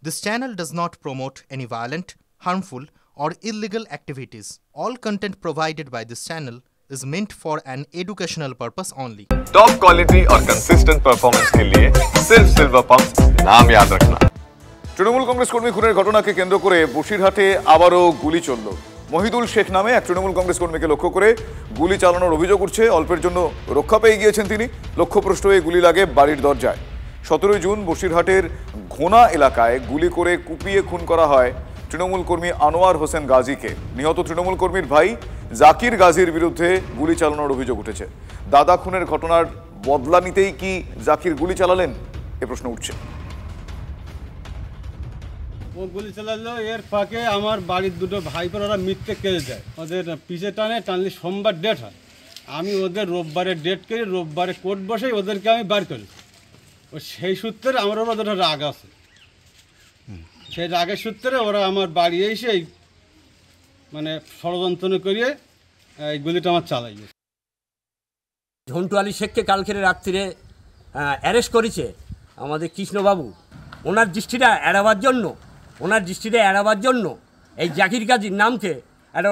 This channel does not promote any violent, harmful, or illegal activities. All content provided by this channel is meant for an educational purpose only. Top quality और consistent performance के लिए सिर्फ silver pump नाम याद रखना। তৃণমূল কংগ্রেস কর্মী খুনের ঘটনাকে কেন্দ্র করে বসিরহাটে আবারও গুলি চলল। মহিদুল শেখ নামে এক তৃণমূল কংগ্রেস কর্মীকে লক্ষ্য করে গুলি চালানোর অভিযোগ উঠছে। অল্পের জন্য রক্ষা পেয়ে গিয়েছেন তিনি। লক্ষ্যভ্রষ্ট হয়ে গুলি লাগে বাড়ির দরজায়। 17 জুন বসিরহাটের ঘোনা এলাকায় গুলি করে কুপিয়ে খুন করা হয় তৃণমূল কর্মী আনোয়ার হোসেন গাজীকে। নিহত তৃণমূল কর্মীর ভাই জাকির গাজীর বিরুদ্ধে গুলি চালানোর অভিযোগ উঠেছে। দাদা খুনের ঘটনার বদলা নিতেই কি জাকির গুলি চালালেন, এ প্রশ্ন উঠছে। ও গুলি চালালো, এর ফাঁকে আমার বাড়ির দুটো ভাইপোর ওরা মিথ্যে কেড়ে যায়। ওদের পিছে টানলে সোমবার ডেট হয়। আমি ওদের রোববারে ডেট করি, রোববারে কোর্ট বসেই ওদেরকে আমি বার করি। ও সেই সূত্রে আমার ওদের রাগ আছে। সেই রাগের সূত্রে ওরা আমার বাড়ি এসেই মানে ষড়যন্ত্র করিয়ে এই গুলিটা আমার চালাইয়ে। ঝন্টু আলী শেখকে কালকের রাত্রিরে অ্যারেস্ট করেছে আমাদের কৃষ্ণবাবু। ওনার দৃষ্টিটা এড়াবার জন্য এই জাকির গাজীর নামকে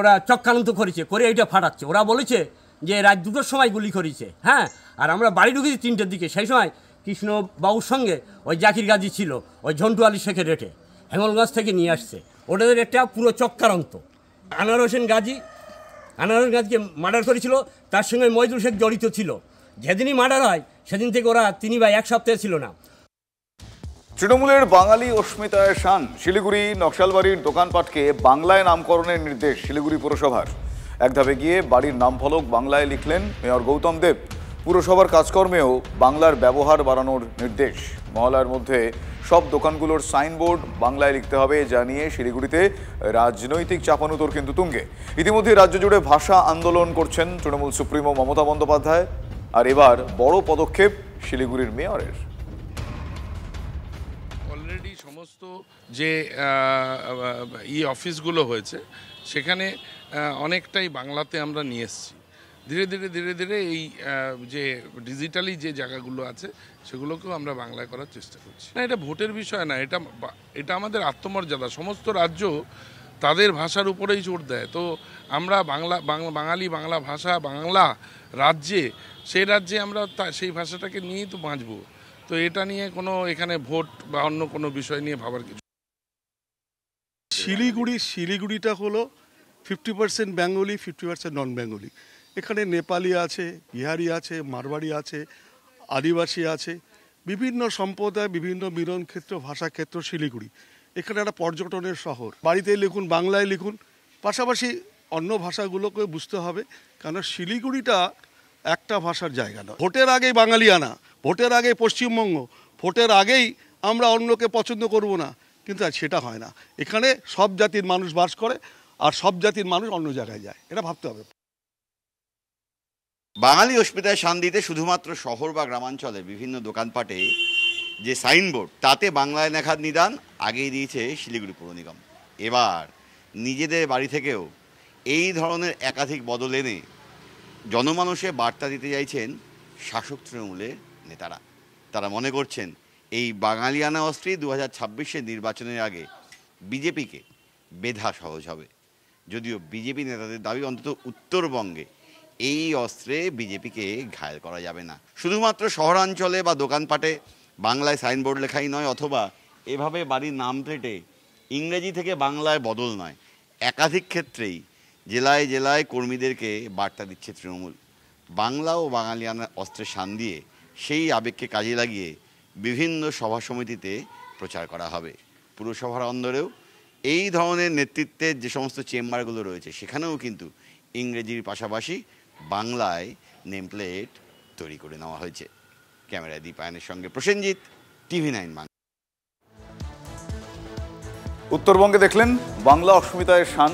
ওরা চক্রান্ত করেছে, করে এইটা ফাটাচ্ছে। ওরা বলেছে যে রাত 2টোর সময় গুলি করেছে, হ্যাঁ, আর আমরা বাড়ি ঢুকেছি 3টের দিকে। সেই সময় কৃষ্ণবাবুর সঙ্গে ওই জাকির গাজী ছিল ওই ঝন্টু আলী শেখের রেটে, হেমলগঞ্জ থেকে নিয়ে আসছে। ওদের একটা পুরো চক্রান্ত। আনোয়ার হোসেন গাজীকে মার্ডার করেছিল, তার সঙ্গে মহিদুল শেখ জড়িত ছিল। যেদিনই মার্ডার হয় সেদিন থেকে ওরা 3 বা 1 সপ্তাহে ছিল না। তৃণমূলের বাঙালি অস্মিতায় শান। শিলিগুড়ি নকশালবাড়ির দোকানপাটকে বাংলায় নামকরণের নির্দেশ শিলিগুড়ি পুরসভার। এক ধাপে গিয়ে বাড়ির নামফলক বাংলায় লিখলেন মেয়র গৌতম দেব। পুরসভার কাজকর্মেও বাংলার ব্যবহার বাড়ানোর নির্দেশ। মহলার মধ্যে সব দোকানগুলোর সাইনবোর্ড বাংলায় লিখতে হবে, যা নিয়ে শিলিগুড়িতে রাজনৈতিক চাপানুতোর কিন্তু তুঙ্গে। ইতিমধ্যে রাজ্য জুড়ে ভাষা আন্দোলন করছেন তৃণমূল সুপ্রিমো মমতা বন্দ্যোপাধ্যায়। আর এবার বড় পদক্ষেপ শিলিগুড়ির মেয়রের। অলরেডি সমস্ত যে অফিসগুলো হয়েছে সেখানে অনেকটাই বাংলাতে আমরা নিয়ে এসেছি। ধীরে ধীরে এই যে ডিজিটালি যে জায়গাগুলো আছে সেগুলোকেও আমরা বাংলায় করার চেষ্টা করছি। না, এটা ভোটের বিষয় না, এটা আমাদের আত্মমর্যাদা। সমস্ত রাজ্য তাদের ভাষার উপরেই জোর দেয়। তো আমরা বাঙালি, বাংলা ভাষা, বাংলা রাজ্যে, সেই রাজ্যে আমরা সেই ভাষাটাকে নিয়েই তো বাঁচবো। তো এটা নিয়ে কোনো এখানে ভোট বা অন্য কোনো বিষয় নিয়ে ভাবার কিছু। শিলিগুড়িটা হলো 50% বেঙ্গলি, 50% নন বেঙ্গলি। এখানে নেপালি আছে, বিহারি আছে, মারবাড়ি আছে, আদিবাসী আছে, বিভিন্ন সম্প্রদায়, বিভিন্ন মিলন ক্ষেত্র, ভাষা ক্ষেত্র শিলিগুড়ি। এখানে একটা পর্যটনের শহর। বাড়িতে লিখুন, বাংলায় লিখুন, পাশাপাশি অন্য ভাষাগুলোকে বুঝতে হবে, কারণ শিলিগুড়িটা একটা ভাষার জায়গা নয়। ভোটের আগেই বাঙালিয়ানা, ভোটের আগেই পশ্চিমবঙ্গ, ভোটের আগেই আমরা অন্যকে পছন্দ করব না, কিন্তু সেটা হয় না। এখানে সব জাতির মানুষ বাস করে, আর সব জাতির মানুষ অন্য জায়গায় যায়, এটা ভাবতে হবে। বাঙালি অস্মিতায় শান দিতে শুধুমাত্র শহর বা গ্রামাঞ্চলে বিভিন্ন দোকানপাটে যে সাইনবোর্ড, তাতে বাংলায় লেখার নিদান আগেই দিয়েছে শিলিগুড়ি পৌর নিগম। এবার নিজেদের বাড়ি থেকেও এই ধরনের একাধিক বদল এনে জনমানুষে বার্তা দিতে চাইছেন শাসক তৃণমূলের নেতারা। তারা মনে করছেন এই বাঙালিয়ানা অস্ত্রে 2026-এর নির্বাচনের আগে বিজেপিকে বেধা সহজ হবে। যদিও বিজেপি নেতাদের দাবি অন্তত উত্তরবঙ্গে এই অস্ত্রে বিজেপিকে ঘায়েল করা যাবে না। শুধুমাত্র শহরাঞ্চলে বা দোকানপাটে বাংলায় সাইনবোর্ড লেখাই নয়, অথবা এভাবে বাড়ির নাম প্লেটে ইংরেজি থেকে বাংলায় বদল নয়, একাধিক ক্ষেত্রেই জেলায় জেলায় কর্মীদেরকে বার্তা দিচ্ছে তৃণমূল। বাংলা ও বাঙালিয়ানা অস্ত্রের শান দিয়ে সেই আবেগকে কাজে লাগিয়ে বিভিন্ন সভা সমিতিতে প্রচার করা হবে। পুরসভার অন্দরেও এই ধরনের নেতৃত্বের যে সমস্ত চেম্বারগুলো রয়েছে সেখানেও কিন্তু ইংরেজির পাশাপাশি বাংলায় নেমপ্লেট তৈরি করে নেওয়া হয়েছে। ক্যামেরায় দীপায়নের সঙ্গে প্রসেনজিৎ, TV9 বাংলা। উত্তরবঙ্গে দেখলেন বাংলা অস্মিতায় শান।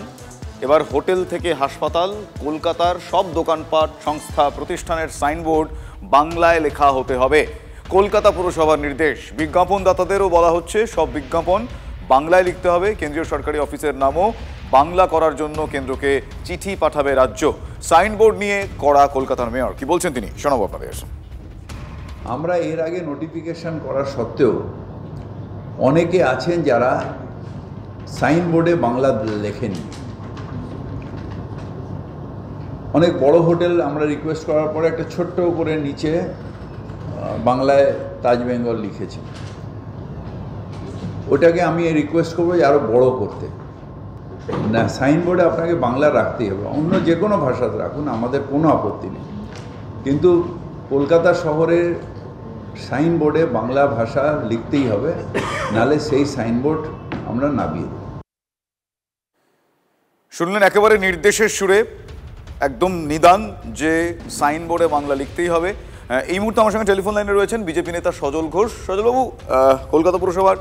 এবার হোটেল থেকে হাসপাতাল, কলকাতার সব দোকানপাট, সংস্থা, প্রতিষ্ঠানের সাইনবোর্ড বাংলায় লেখা হতে হবে। কলকাতা পুরসভার নির্দেশ। বিজ্ঞাপনদাতাদেরও বলা হচ্ছে সব বিজ্ঞাপন বাংলায় লিখতে হবে। কেন্দ্রীয় সরকারি অফিসের নামও বাংলা করার জন্য কেন্দ্রকে চিঠি পাঠাবে রাজ্য। সাইনবোর্ড নিয়ে কড়া কলকাতার মেয়র, কি বলছেন তিনি, শোনাবো আপনাদের। আমরা এর আগে নোটিফিকেশন করা সত্ত্বেও অনেকে আছেন যারা সাইনবোর্ডে বাংলা লেখেনি। অনেক বড় হোটেল আমরা রিকোয়েস্ট করার পরে একটা ছোট্ট করে নিচে বাংলায় তাজ বেঙ্গল লিখেছে। ওটাকে আমি রিকোয়েস্ট করবো যে আরও বড় করতে। না, সাইনবোর্ডে আপনাকে বাংলা রাখতেই হবে, অন্য যে কোনো ভাষাতে রাখুন, আমাদের কোনো আপত্তি নেই, কিন্তু কলকাতা শহরের সাইনবোর্ডে বাংলা ভাষা লিখতেই হবে, নালে সেই সাইনবোর্ড আমরা নামিয়ে দেব। শুনলেন একেবারে নির্দেশের সুরে, একদম নিদান যে সাইনবোর্ডে বাংলা লিখতেই হবে। এই মুহূর্তে আমার সঙ্গে টেলিফোন লাইনে রয়েছেন বিজেপি নেতা সজল ঘোষ। সজলবাবু, কলকাতা পুরসভার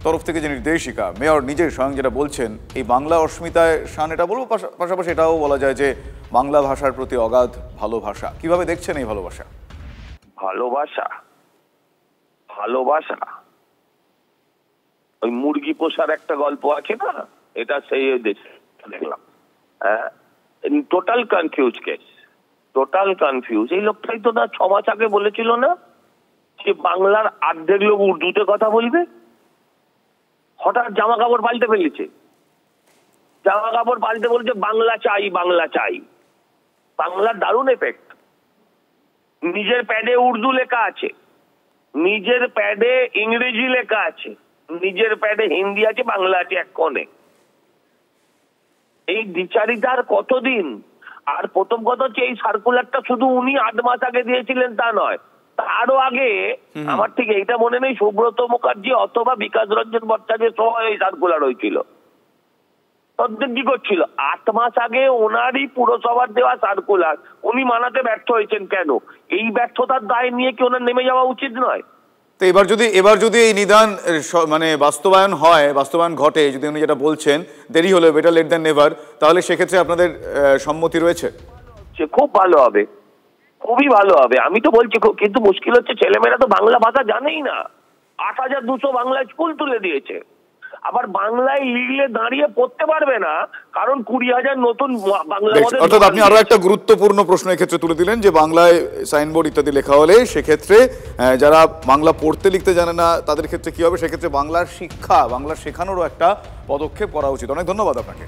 তরফ থেকে যে নির্দেশিকা, মেয়র নিজের স্বয়ং যেটা বলছেন, এই বাংলা অস্মিতায় শান, এটা বলবো, পাশাপাশি এটাও বলা যায় যে বাংলা ভাষার প্রতি অগাধ ভালোবাসা। কিভাবে দেখছেন এই ভালোবাসা? ভালোবাসা ওই মুরগি পোষার একটা গল্প আছে না, এটা সেই দেশে দেখলাম। Total confuse case, total confuse. এই লোকটাই তো না 6 মাস আগে বলেছিল না যে বাংলার অর্ধেক লোক উর্দুতে কথা বলবে, হঠাৎ জামা কাপড় পাল্টে ফেলেছে। জামা কাপড় পাল্টে বলছে বাংলা চাই, বাংলা চাই। বাংলার দারুণ এফেক্ট। নিজের প্যাডে উর্দু লেখা আছে, নিজের প্যাডে ইংরেজি লেখা আছে, নিজের প্যাডে হিন্দি আছে, বাংলা আছে এক কোণে। এই দ্বিচারিতার কতদিন? আর প্রথম কথা হচ্ছে এই সার্কুলারটা শুধু উনি 8 মাস আগে দিয়েছিলেন তা নয়, তারও আগে আমার ঠিক এইটা মনে নেই, সুব্রত মুখার্জি অথবা বিকাশ রঞ্জন ভট্টাচার্যের সময় এই সার্কুলার হয়েছিল। তদ্দিন কি করছিল? 8 মাস আগে ওনারই পুরসভার দেওয়া সার্কুলার উনি মানাতে ব্যর্থ হয়েছেন। কেন? এই ব্যর্থতার দায় নিয়ে কি ওনার নেমে যাওয়া উচিত নয়? তো এবার যদি এই নিদান মানে বাস্তবায়ন ঘটে, যদি উনি যেটা বলছেন দেরি হলে বেটার লেট দ্যান নেভার, তাহলে সেক্ষেত্রে আপনাদের সম্মতি রয়েছে? খুব ভালো হবে, খুবই ভালো হবে। আমি তো বলছি, কিন্তু মুশকিল হচ্ছে ছেলেমেয়েরা তো বাংলা ভাষা জানেই না। 8200 বাংলা স্কুল তুলে দিয়েছে, আবার বাংলায় লিখলে দাঁড়িয়ে পড়তে পারবে না, কারণ 20,000 নতুন বাংলা। অর্থাৎ আপনি আরো একটা গুরুত্বপূর্ণ প্রশ্ন এক্ষেত্রে তুলে দিলেন যে বাংলায় সাইনবোর্ড ইত্যাদি লেখা হলে সেক্ষেত্রে যারা বাংলা পড়তে লিখতে জানে না তাদের ক্ষেত্রে কি হবে? সেক্ষেত্রে বাংলা শেখানোরও একটা পদক্ষেপ করা উচিত। অনেক ধন্যবাদ আপনাকে।